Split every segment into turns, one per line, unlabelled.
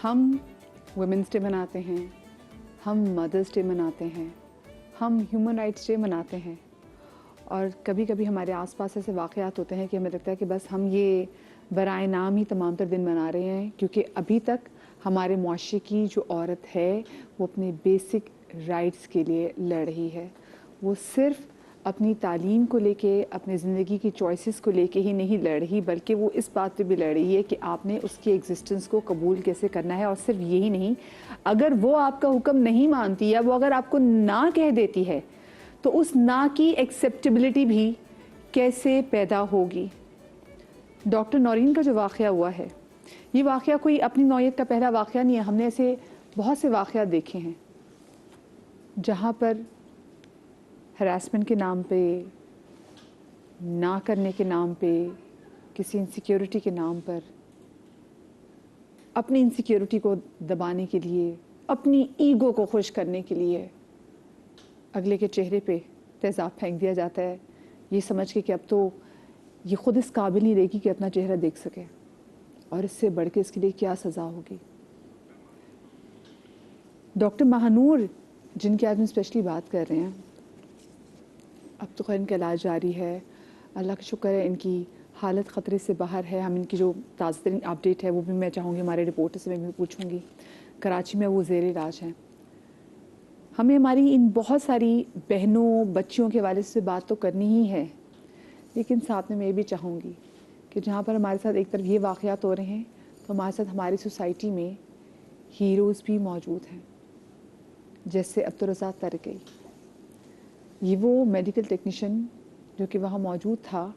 ہم women's day مناتے ہیں, ہم مدرس ڈے مناتے ہیں, ہم ہیومن رائٹس ڈے مناتے ہیں, اور کبھی کبھی ہمارے آس پاس ایسے واقعات ہوتے ہیں کہ ہمیں لگتا ہے کہ بس ہم یہ برائے نام ہی تمام تر دن منا رہے ہیں, کیونکہ ابھی تک ہمارے معاشرے کی جو عورت ہے وہ اپنے بیسک رائٹس کے لیے لڑ رہی ہے. وہ صرف اپنی تعلیم کو لے کے, اپنے زندگی کی چوائسیز کو لے کے ہی نہیں لڑ رہی, بلکہ وہ اس بات پہ بھی لڑ رہی ہے کہ آپ نے اس کی ایگزسٹنس کو قبول کیسے کرنا ہے. اور صرف یہی نہیں, اگر وہ آپ کا حکم نہیں مانتی یا وہ اگر آپ کو نہ کہہ دیتی ہے تو اس نہ کی ایکسیپٹیبلٹی بھی کیسے پیدا ہوگی. ڈاکٹر نورین کا جو واقعہ ہوا ہے, یہ واقعہ کوئی اپنی نوعیت کا پہلا واقعہ نہیں ہے. ہم نے ایسے بہت سے واقعات دیکھے ہیں جہاں پر ہراسمنٹ کے نام پہ, نہ کرنے کے نام پہ, کسی انسیکیورٹی کے نام پر, اپنی انسیکیورٹی کو دبانے کے لیے, اپنی ایگو کو خوش کرنے کے لیے اگلے کے چہرے پہ تیزاب پھینک دیا جاتا ہے, یہ سمجھ کے کہ اب تو یہ خود اس قابل نہیں رہے گی کہ اپنا چہرہ دیکھ سکے, اور اس سے بڑھ کے اس کے لیے کیا سزا ہوگی. ڈاکٹر مہانور جن کی آج ہم اسپیشلی بات کر رہے ہیں, اب تو خیر ان کا علاج جاری ہے, اللہ کا شکر ہے ان کی حالت خطرے سے باہر ہے. ہم ان کی جو تازہ ترین اپڈیٹ ہے وہ بھی میں چاہوں گی ہمارے رپورٹر سے میں بھی پوچھوں گی. کراچی میں وہ زیر علاج ہیں. ہمیں ہماری ان بہت ساری بہنوں بچیوں کے حوالے سے بات تو کرنی ہی ہے, لیکن ساتھ میں بھی چاہوں گی کہ جہاں پر ہمارے ساتھ ایک طرف یہ واقعات ہو رہے ہیں تو ہمارے ساتھ ہماری سوسائٹی میں ہیروز بھی موجود ہیں, جیسے عبدالرزاق ترکی. یہ وہ میڈیکل ٹیکنیشین جو کہ وہاں موجود تھا,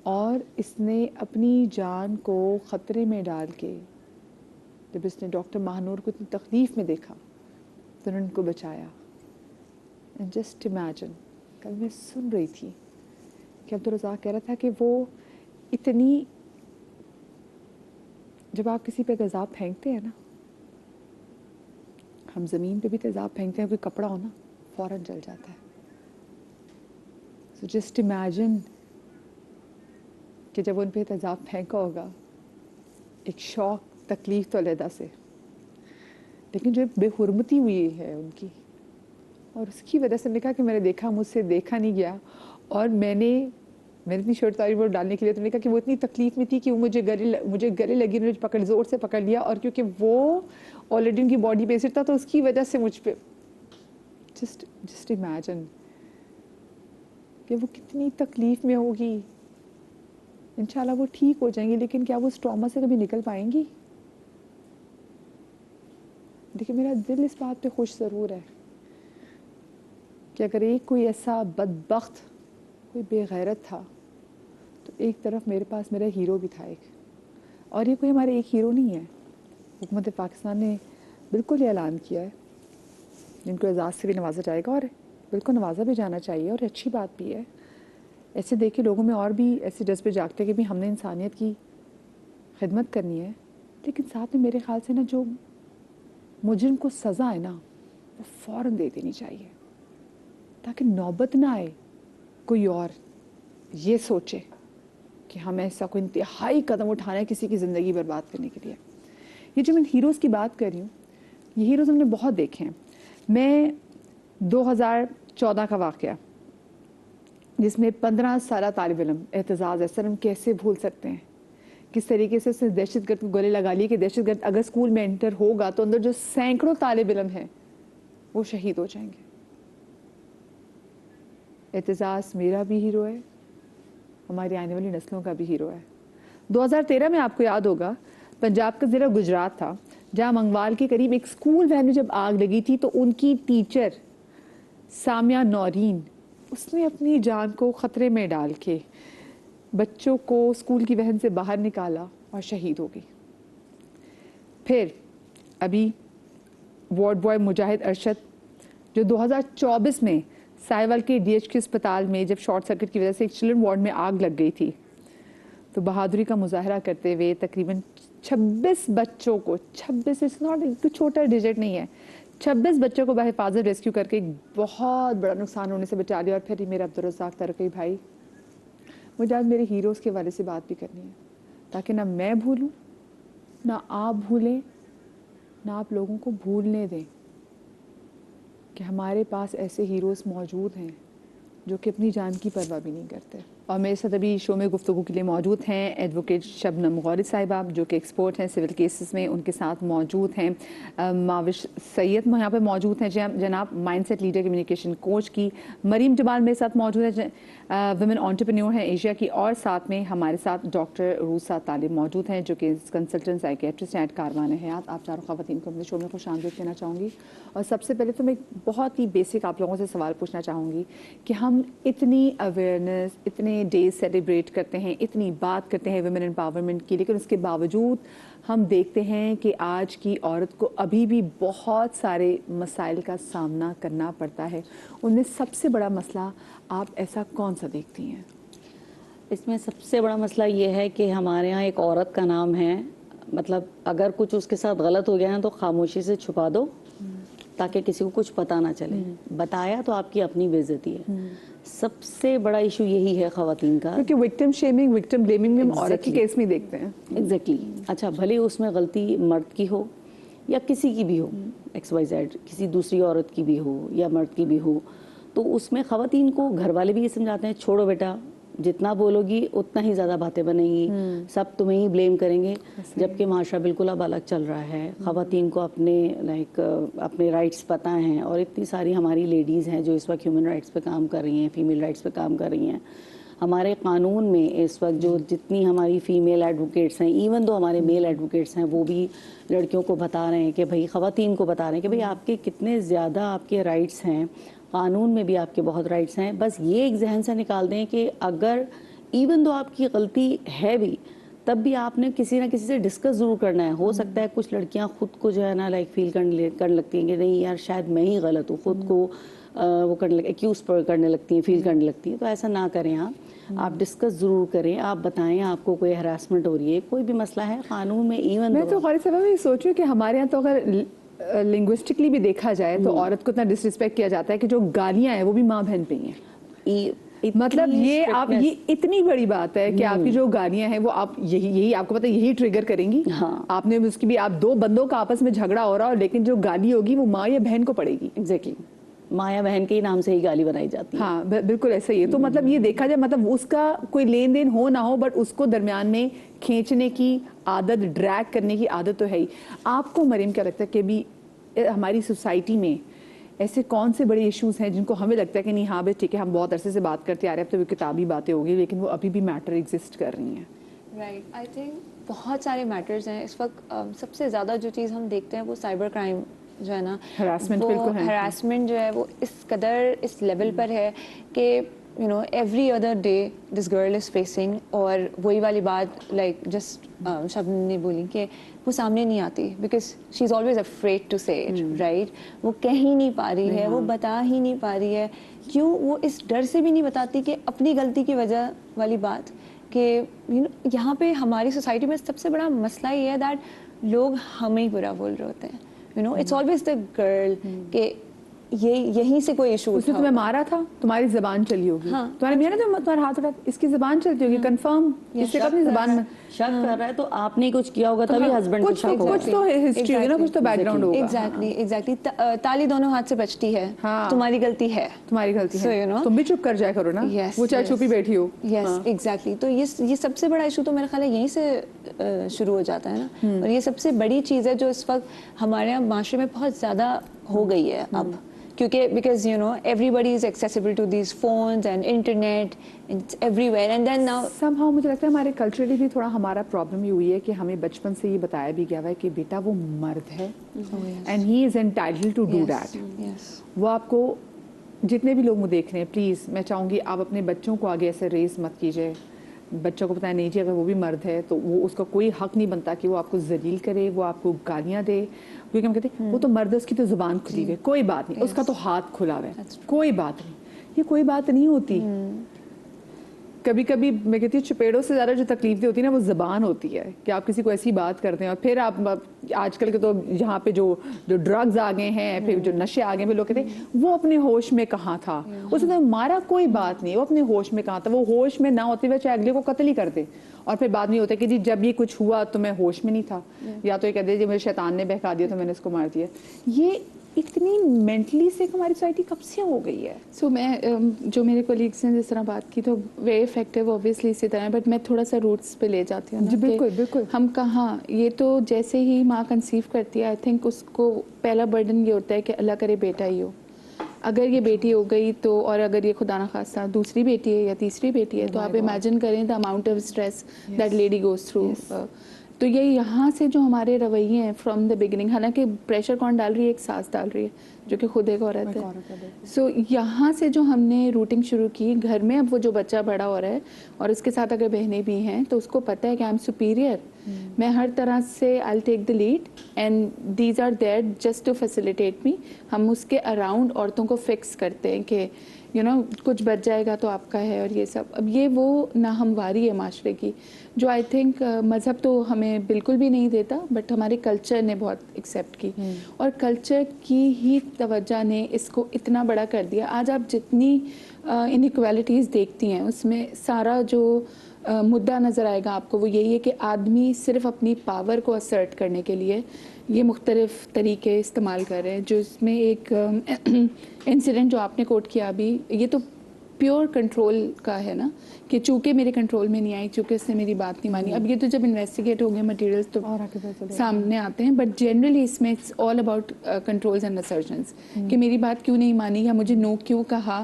اور اس نے اپنی جان کو خطرے میں ڈال کے جب اس نے ڈاکٹر مہانور کو اتنی تکلیف میں دیکھا تو انہوں نے ان کو بچایا. اینڈ جسٹ امیجن, کل میں سن رہی تھی کہ عبدالرزاق کہہ رہا تھا کہ وہ اتنی, جب آپ کسی پہ تیزاب پھینکتے ہیں نا, ہم زمین پہ بھی تیزاب پھینکتے ہیں, کوئی کپڑا ہو نا فوراً جل جاتا ہے. سو جسٹ امیجن کہ جب ان پہ تیزاب پھینکا ہوگا, ایک شوق تکلیف تو علیحدہ سے, لیکن جو بے حرمتی ہوئی ہے ان کی, اور اس کی وجہ سے میں نے کہا کہ میں نے دیکھا, مجھ سے دیکھا نہیں گیا, اور میں نے اتنی شرط تاری وہ ڈالنے کے لیے تو میں نے کہا کہ وہ اتنی تکلیف میں تھی کہ وہ مجھے گلے لگی, انہوں نے زور سے پکڑ لیا, اور کیونکہ وہ آلریڈی ان کی باڈی پہ ایسڈ تھا تو اس کی وجہ سے مجھ پہ جسٹ امیجن کہ وہ کتنی تکلیف میں ہوگی. انشاءاللہ وہ ٹھیک ہو جائیں گی, لیکن کیا وہ اس ٹراما سے کبھی نکل پائیں گی؟ دیکھیں میرا دل اس بات پہ خوش ضرور ہے کہ اگر ایک کوئی ایسا بدبخت, کوئی بے غیرت تھا, تو ایک طرف میرے پاس میرا ہیرو بھی تھا ایک. اور یہ کوئی ہمارے ایک ہیرو نہیں ہے, حکومت پاکستان نے بالکل یہ اعلان کیا ہے جن کو اعزاز سے بھی نوازا جائے گا, اور بالکل نوازا بھی جانا چاہیے, اور اچھی بات بھی ہے. ایسے دیکھ کے لوگوں میں اور بھی ایسے جذبے جاگتے کہ بھی ہم نے انسانیت کی خدمت کرنی ہے, لیکن ساتھ میں میرے خیال سے نا جو مجرم کو سزا ہے نا وہ فوراً دے دینی چاہیے, تاکہ نوبت نہ آئے کوئی اور یہ سوچے کہ ہم ایسا کوئی انتہائی قدم اٹھانا ہے کسی کی زندگی برباد کرنے کے لیے. یہ جو میں ہیروز کی بات کر رہی ہوں, یہ ہیروز ہم نے بہت دیکھے ہیں. میں 2014 کا واقعہ جس میں 15 سالہ طالب علم اعتزاز ہے, سر ہم کیسے بھول سکتے ہیں کس طریقے سے اس نے دہشت گرد کو گلے لگا لیے کہ دہشت گرد اگر اسکول میں انٹر ہوگا تو اندر جو سینکڑوں طالب علم ہیں وہ شہید ہو جائیں گے. اعتزاز میرا بھی ہیرو ہے, ہماری آنے والی نسلوں کا بھی ہیرو ہے. 2013 میں آپ کو یاد ہوگا پنجاب کا ضلع گجرات تھا, جہاں منگوال کے قریب ایک اسکول وین میں جب آگ لگی تھی تو ان کی ٹیچر سامیہ نورین, اس نے اپنی جان کو خطرے میں ڈال کے بچوں کو اسکول کی وین سے باہر نکالا اور شہید ہو گئی. پھر ابھی وارڈ بوائے مجاہد ارشد جو 2024 میں سائیول کے ڈی ایچ کے اسپتال میں جب شارٹ سرکٹ کی وجہ سے ایک چلڈرن وارڈ میں آگ لگ گئی تھی, تو بہادری کا مظاہرہ کرتے ہوئے تقریباً 26 بچوں کو, 26 اس ناٹ چھوٹا ڈیجٹ نہیں ہے, 26 بچوں کو بحفاظت ریسکیو کر کے ایک بہت بڑا نقصان ہونے سے بچا لیا. اور پھر میرا عبدالرزاق ترکی بھائی, مجھے آج میرے ہیروز کے والے سے بات بھی کرنی ہے, تاکہ نہ میں بھولوں نہ آپ بھولیں, نہ آپ لوگوں کو بھولنے دیں کہ ہمارے پاس ایسے ہیروز موجود ہیں جو کہ اپنی جان کی پرواہ بھی نہیں کرتے. اور میرے ساتھ ابھی شو میں گفتگو کے لیے موجود ہیں ایڈوکیٹ شبنم غوری صاحبہ جو کہ ایکسپرٹ ہیں سول کیسز میں. ان کے ساتھ موجود ہیں ماوش سید یہاں پہ موجود ہیں جناب mindset leader communication coach کی. مریم جمال میرے ساتھ موجود ہے ویمن انٹرپرینیور ہیں ایشیا کی. اور ساتھ میں ہمارے ساتھ ڈاکٹر روسا طالب موجود ہیں جو کہ کنسلٹنٹ سائیکیٹرسٹ ہیں کاروان حیات. آپ چاروں خواتین کو اپنے شو میں خوش آمدید کہنا چاہوں گی. اور سب سے پہلے تو میں بہت ہی بیسک آپ لوگوں سے سوال پوچھنا چاہوں گی کہ ہم اتنی اویئرنیس اتنے ڈیز سیلیبریٹ کرتے ہیں, اتنی بات کرتے ہیں ویمن امپاورمنٹ کی, لیکن اس کے باوجود ہم دیکھتے ہیں کہ آج کی عورت کو ابھی بھی بہت سارے مسائل کا سامنا کرنا پڑتا ہے. ان میں سب سے بڑا مسئلہ آپ ایسا کون سا دیکھتی ہیں؟
اس میں سب سے بڑا مسئلہ یہ ہے کہ ہمارے ہاں ایک عورت کا نام ہے, مطلب اگر کچھ اس کے ساتھ غلط ہو گیا ہے تو خاموشی سے چھپا دو تاکہ کسی کو کچھ پتہ نہ چلے. بتایا تو آپ کی اپنی بے عزتی ہے. سب سے بڑا ایشو یہی ہے خواتین کا,
کیونکہ وکٹم شیمنگ وکٹم بلیمنگ ہم عورت کے کیس میں دیکھتے ہیں.
ایگزیکٹلی. اچھا بھلے اس میں غلطی مرد کی ہو یا کسی کی بھی ہو, ایکس وائی زیڈ, کسی دوسری عورت کی بھی ہو یا مرد کی بھی ہو, تو اس میں خواتین کو گھر والے بھی یہ سمجھاتے ہیں چھوڑو بیٹا, جتنا بولو گی اتنا ہی زیادہ باتیں بنیں گی, سب تمہیں ہی بلیم کریں گے. جبکہ معاشرہ بالکل اب الگ چل رہا ہے. خواتین کو اپنے اپنے رائٹس پتہ ہیں, اور اتنی ساری ہماری لیڈیز ہیں جو اس وقت ہیومن رائٹس پہ کام کر رہی ہیں, فیمیل رائٹس پہ کام کر رہی ہیں. ہمارے قانون میں اس وقت جو جتنی ہماری فیمیل ایڈوکیٹس ہیں, ایون دو ہمارے میل ایڈوکیٹس ہیں, وہ بھی لڑکیوں کو بتا رہے ہیں کہ بھائی, خواتین کو بتا رہے ہیں کہ بھائی آپ کے کتنے زیادہ آپ کے رائٹس ہیں, قانون میں بھی آپ کے بہت رائٹس ہیں. بس یہ ایک ذہن سے نکال دیں کہ اگر ایون دو آپ کی غلطی ہے بھی, تب بھی آپ نے کسی نہ کسی سے ڈسکس ضرور کرنا ہے. ہو سکتا ہے کچھ لڑکیاں خود کو جو ہے نا فیل کرنے لگتی ہیں کہ نہیں یار شاید میں ہی غلط ہوں, خود کو وہ ایکیوز کرنے لگتی ہیں, فیل کرنے لگتی ہیں. تو ایسا نہ کریں. آپ ڈسکس ضرور کریں, آپ بتائیں آپ کو کوئی ہراسمنٹ ہو رہی ہے, کوئی بھی مسئلہ ہے قانون میں. ایون
میں تو غوری صاحبہ یہ سوچ رہی ہوں کہ ہمارے یہاں تو اگر لنگوسٹکلی بھی دیکھا جائے تو عورت کو اتنا ڈس رسپیکٹ کیا جاتا ہے کہ جو گالیاں ہیں وہ بھی ماں بہن پہ ہی ہیں. مطلب یہ آپ یہ اتنی بڑی بات ہے کہ آپ کی جو گالیاں ہیں وہ آپ یہی آپ کو پتہ یہی ٹریگر کریں گی. آپ نے اس کی بھی, آپ دو بندوں کا آپس میں جھگڑا ہو رہا ہو, لیکن جو گالی ہوگی وہ ماں یا بہن کو پڑے گی.
ایگزیکٹلی. ماں یا بہن کے ہی نام سے ہی گالی بنائی جاتی ہے.
ہاں بالکل ایسا ہی ہے. تو مطلب یہ دیکھا جائے, مطلب اس کا کوئی لین دین ہو نہ ہو, بٹ اس کو درمیان میں کھینچنے کی عادت, ڈریگ کرنے کی عادت تو ہے ہی. آپ کو مریم کیا لگتا ہے کہ بھی ہماری سوسائٹی میں ایسے کون سے بڑے ایشوز ہیں جن کو ہمیں لگتا ہے کہ نہیں ہاں بھائی ٹھیک ہے ہم بہت عرصے سے بات کرتے آ رہے ہیں, اب تو وہ کتابی باتیں ہوگی, لیکن وہ ابھی بھی میٹر ایگزسٹ کر رہی ہیں؟
رائٹ, آئی تھنک بہت سارے میٹرز ہیں اس وقت. سب سے زیادہ جو چیز ہم دیکھتے ہیں وہ سائبر کرائم جو ہے نا, وہ ہراسمنٹ جو ہے وہ اس قدر اس لیول پر ہے کہ you know every other day this girl is facing, اور وہی والی بات لائک جسٹ شبنم نے بولی کہ وہ سامنے نہیں آتی because she's always afraid to say it, right. وہ کہہ ہی نہیں پا رہی ہے, وہ بتا ہی نہیں پا رہی ہے. کیوں؟ وہ اس ڈر سے بھی نہیں بتاتی کہ اپنی غلطی کی وجہ والی بات کہ یہاں پہ ہماری سوسائٹی میں سب سے بڑا مسئلہ یہ ہے دیٹ لوگ ہمیں ہی برا بول رہے ہوتے ہیں. اٹس آلویز دا گرل کہ یہ یہیں سے کوئی ایشو
اس نے تمہیں مارا تھا, تمہاری زبان چلی ہوگی, تمہارے میاں نے تمہارا ہاتھ اٹھا, اس کی زبان چلتی ہوگی, کنفرم اس سے اپنی زبان میں
شک کر رہا ہے تو آپ نے کچھ کیا ہوگا تبھی ہسبینڈ کو شک ہوگا.
کچھ تو ہسٹری ہوگی نا, کچھ تو بیک گراؤنڈ ہوگا.
ایگزیکٹلی. تالی دونوں ہاتھ سے بچتی ہے, تمہاری غلطی ہے,
تمہاری غلطی ہے, تم بھی چپ کر جایا کرو نا, وہ چاہے چھپی بیٹھی ہو.
Yes exactly. تو یہ سب سے بڑا ایشو تو میرا خیال ہے یہیں سے شروع ہو جاتا ہے نا, اور یہ سب سے بڑی چیز ہے جو اس وقت ہمارے یہاں معاشرے میں بہت زیادہ ہو گئی ہے اب, کیونکہ because you know everybody is accessible to these phones and internet everywhere, and then now
somehow مجھے لگتا ہے ہمارے کلچرلی بھی تھوڑا ہمارا پرابلم یہ ہوئی ہے کہ ہمیں بچپن سے یہ بتایا بھی گیا ہے کہ بیٹا وہ مرد ہے and he is entitled to do that. وہ آپ کو جتنے بھی لوگ دیکھ رہے ہیں, پلیز میں چاہوں گی آپ اپنے بچوں کو آگے ایسے ریز مت کیجیے. بچوں کو بتائیں نہیں جی اگر وہ بھی مرد ہے تو وہ اس کا کوئی حق نہیں بنتا کہ وہ آپ کو ذلیل کرے, وہ آپ کو گالیاں دے, کیونکہ ہم کہتے ہیں وہ تو مرد ہے, اس کی تو زبان کھلی ہوئی ہے, کوئی بات نہیں, اس کا تو ہاتھ کھلا ہوا ہے, کوئی بات نہیں. یہ کوئی بات نہیں ہوتی. کبھی کبھی میں کہتی ہوں چپیڑوں سے زیادہ جو تکلیف ہوتی ہے نا وہ زبان ہوتی ہے, کہ آپ کسی کو ایسی بات کرتے ہیں. اور پھر آپ آج کل کے تو یہاں پہ جو ڈرگز آ گئے ہیں, پھر جو نشے آ گئے ہیں, لوگ کہتے ہیں وہ اپنے ہوش میں کہاں تھا, اس نے مارا کوئی بات نہیں, وہ اپنے ہوش میں کہاں تھا, وہ ہوش میں نہ ہوتے ہوئے چاہے اگلے کو قتل ہی کر دے, اور پھر بعد میں ہوتا ہے کہ جی جب یہ کچھ ہوا تو میں ہوش میں نہیں تھا, یا تو یہ کہتے ہیں جی مجھے شیطان نے بہکا دیا تو میں نے اس کو مار دیا. یہ اتنی مینٹلی سک ہماری سوسائٹی کب سے ہو گئی ہے؟ سو میں جو میرے کولیگس نے جس طرح بات کی تو ویری افیکٹو اوبیسلی اسی طرح, بٹ میں تھوڑا سا روٹس پہ لے جاتی ہوں. جی بالکل بالکل. ہم کہاں, یہ تو جیسے ہی ماں کنسیو کرتی ہے آئی تھنک اس کو پہلا برڈن یہ ہوتا ہے کہ اللہ کرے بیٹا ہی ہو. اگر یہ بیٹی ہو گئی تو, اور اگر یہ خدا نخواستہ دوسری بیٹی ہے یا تیسری بیٹی ہے, تو آپ امیجن کریں the amount of stress that lady goes through. تو یہ یہاں سے جو ہمارے رویے ہیں فرام دا بگننگ, حالانکہ پریشر کون ڈال رہی ہے, ایک ساس ڈال رہی ہے جو کہ خود ایک عورت ہے. سو یہاں سے جو ہم نے روٹنگ شروع کی گھر میں, اب وہ جو بچہ بڑا ہو رہا ہے اور اس کے ساتھ اگر بہنیں بھی ہیں تو اس کو پتہ ہے کہ آئی ایم سپیریئر, میں ہر طرح سے I take the lead and these are there just to facilitate me. ہم اس کے اراؤنڈ عورتوں کو فکس کرتے ہیں کہ کچھ بچ جائے گا تو آپ کا ہے, اور یہ سب. اب یہ وہ ناہمواری ہے معاشرے کی جو آئی تھنک مذہب تو ہمیں بالکل بھی نہیں دیتا, بٹ ہمارے کلچر نے بہت ایکسیپٹ کی, اور کلچر کی ہی توجہ نے اس کو اتنا بڑا کر دیا. آج آپ جتنی انیکویلٹیز دیکھتی ہیں اس میں سارا جو مدعا نظر آئے گا آپ کو وہ یہی ہے کہ آدمی صرف اپنی پاور کو اسرٹ کرنے کے لیے یہ مختلف طریقے استعمال کر رہے ہیں. جو اس میں ایک انسیڈنٹ جو آپ نے کوٹ کیا ابھی, یہ تو پیور کنٹرول کا ہے نا, کہ چونکہ میرے کنٹرول میں نہیں آئی, چونکہ اس نے میری بات نہیں مانی. اب یہ تو جب انویسٹیگیٹ ہو گئے مٹیریلز تو سامنے آتے ہیں, بٹ جنرلی اس میں it's all about controls and assertions کہ میری بات کیوں نہیں مانی, یا مجھے نو کیوں کہا,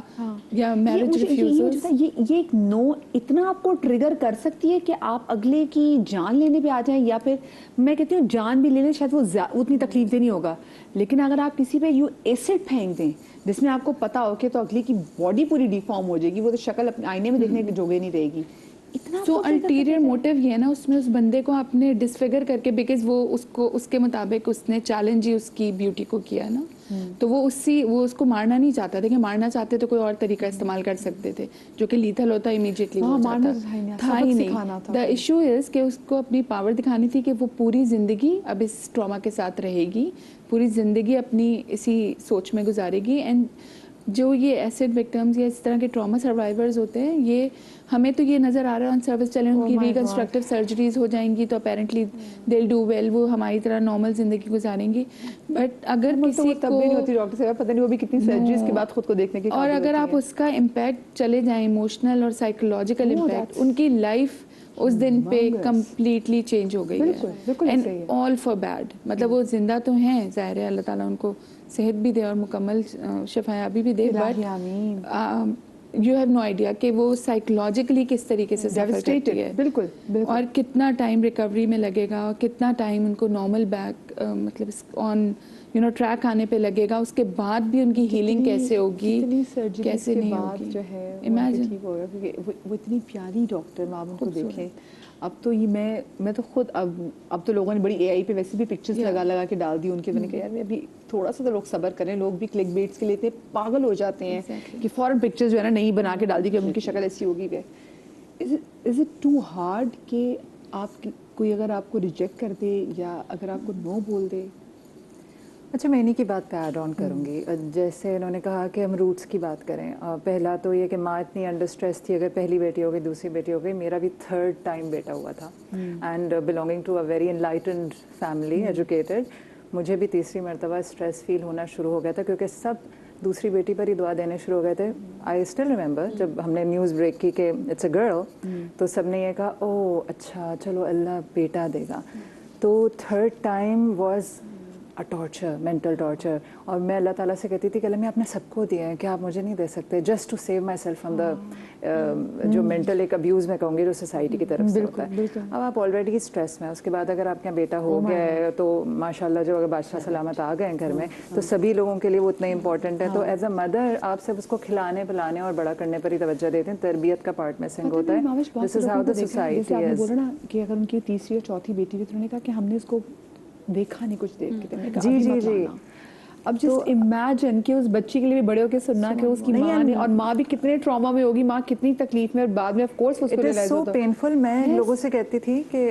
یا میرج ریفیوزلز.
یہ ایک نو اتنا آپ کو ٹریگر کر سکتی ہے کہ آپ اگلے کی جان لینے پہ آ جائیں, یا پھر میں کہتی ہوں جان بھی لے لیں شاید وہ اتنی تکلیف دہ نہیں ہوگا, لیکن اگر آپ کسی پہ یو ایسڈ پھینک دیں جس میں آپ کو پتا ہو کہ تو اگلی کی باڈی پوری ڈیفارم ہو جائے گی, وہ تو شکل اپنے آئینے میں دیکھنے کے جوگے نہیں رہے گی.
سو الٹیریئر موٹیو یہ ہے نا اس میں اس بندے کو آپ نے ڈسفگر کر کے, بیکاز وہ اس کو اس کے مطابق اس نے چیلنج ہی اس کی بیوٹی کو کیا نا, تو وہ اس کو مارنا نہیں چاہتا تھا. کہ مارنا چاہتے تو کوئی اور طریقہ استعمال کر سکتے تھے جو کہ لیتھل ہوتا, امیڈیٹلی ہو جاتا, تھا ہی نہیں. دا ایشو از کہ اس کو اپنی پاور دکھانی تھی کہ وہ پوری زندگی اب اس ٹراما کے ساتھ رہے گی, پوری زندگی اپنی اسی سوچ میں گزارے گی. اینڈ جو یہ ایسڈ وکٹمز یا اس طرح کے ٹراما سروائیورز ہوتے ہیں, یہ ہمیں تو یہ نظر آ رہا ہے آن سروس چلیں ان کی ریکنسٹرکٹیو سرجریز ہو جائیں گی تو اپیرنٹلی دل ڈو ویل, وہ ہماری طرح نارمل زندگی گزاریں گی. بٹ اگر کسی کو
نہیں ہوتی ڈاکٹر صاحب, پتہ نہیں وہ بھی کتنی سرجریز کے بعد خود کو دیکھنے کی,
اور اگر آپ اس کا امپیکٹ چلے جائیں ایموشنل اور سائیکولوجیکل امپیکٹ, ان کی لائف اس دن پہ کمپلیٹلی چینج ہو گئی ہے, اینڈ آل فار بیڈ. مطلب وہ زندہ تو ہیں, ظاہر ہے اللہ تعالیٰ ان کو صحت بھی دے اور مکمل شفایابی بھی دے, but you have no idea کہ وہ سائیکولوجیکلی کس طریقے سے سفر کرتی ہے, بالکل, اور کتنا ٹائم ریکوری میں لگے گا, اور کتنا ٹائم ان کو نارمل بیک مطلب آن ٹریک آنے پہ لگے گا. اس کے بعد بھی ان کی ہیلنگ کیسے ہوگی, کیسے نہیں ہوگی,
جو ہے امیجن ہوگا. کیونکہ وہ اتنی پیاری ڈاکٹر, آپ ان کو دیکھیں. اب تو یہ میں تو خود اب تو لوگوں نے بڑی اے آئی پہ ویسے بھی پکچرز لگا کے ڈال دی ان کے. میں نے کہا یار ابھی تھوڑا سا تو لوگ صبر کریں, لوگ بھی کلک بیٹس کے لیے پاگل ہو جاتے ہیں کہ فوراً پکچرز جو ہے نا نہیں بنا کے ڈال دی کہ ان کی شکل ایسی ہوگی. از اٹ ٹو ہارڈ کہ آپ کوئی اگر آپ کو ریجیکٹ کر دے یا اگر آپ کو نو بول دے؟
اچھا میں انہیں کی بات پہ ایڈ آن کروں گی. جیسے انہوں نے کہا کہ ہم روٹس کی بات کریں, پہلا تو یہ کہ ماں اتنی انڈر اسٹریس تھی, اگر پہلی بیٹی ہو گئی, دوسری بیٹی ہو گئی, میرا بھی 3rd ٹائم بیٹا ہوا تھا, and belonging to a very enlightened family, educated, مجھے بھی تیسری مرتبہ اسٹریس فیل ہونا شروع ہو گیا تھا کیونکہ سب دوسری بیٹی پر ہی دعا دینے شروع ہو گئے تھے. آئی اسٹل ریمبر جب ہم نے نیوز بریک کی کہ اٹس اے گرل, تو سب نے یہ کہا او اچھا چلو اللہ بیٹا دے گا. تو 3rd time was torture, mental torture. اور میں اللہ تعالیٰ سے کہتی تھی کہ اللہ میں آپ نے سب کو دیا ہے, کیا آپ مجھے نہیں دے سکتے, just to save myself from the جو مینٹل ایک ابیوز میں کہوں گی جو سوسائٹی کی طرف سے ہوتا ہے. اب آپ آلریڈی اسٹریس میں, اس کے بعد اگر آپ کا بیٹا ہو گیا ہے تو ماشاء اللہ جو اگر بادشاہ سلامت آ گئے ہیں گھر میں تو سبھی لوگوں کے لیے وہ اتنا امپورٹنٹ ہے. تو ایز اے مدر آپ صرف اس کو کھلانے پلانے اور بڑا کرنے پر ہی توجہ دیتے ہیں, تربیت کا پارٹ مسنگ ہوتا ہے. This is how the society is.
بول رہا نا کہ اگر ان کی تیسری اور چوتھی بیٹی بھی, تو انہوں نے کہا کہ ہم نے اس کو دیکھا نہیں کچھ دیر کے لیے.
جی.
اب جسٹ امیجن کہ اس بچی کے لیے بھی بڑے ہو کے سننا کہ اس کی ماں نے, اور ماں بھی کتنے ٹراما میں ہوگی, ماں کتنی تکلیف میں, اور بعد میں آف کورس اس کو ریئلائز ہوتا ہے.
It is so painful. میں لوگوں سے کہتی تھی کہ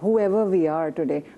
whoever we are today,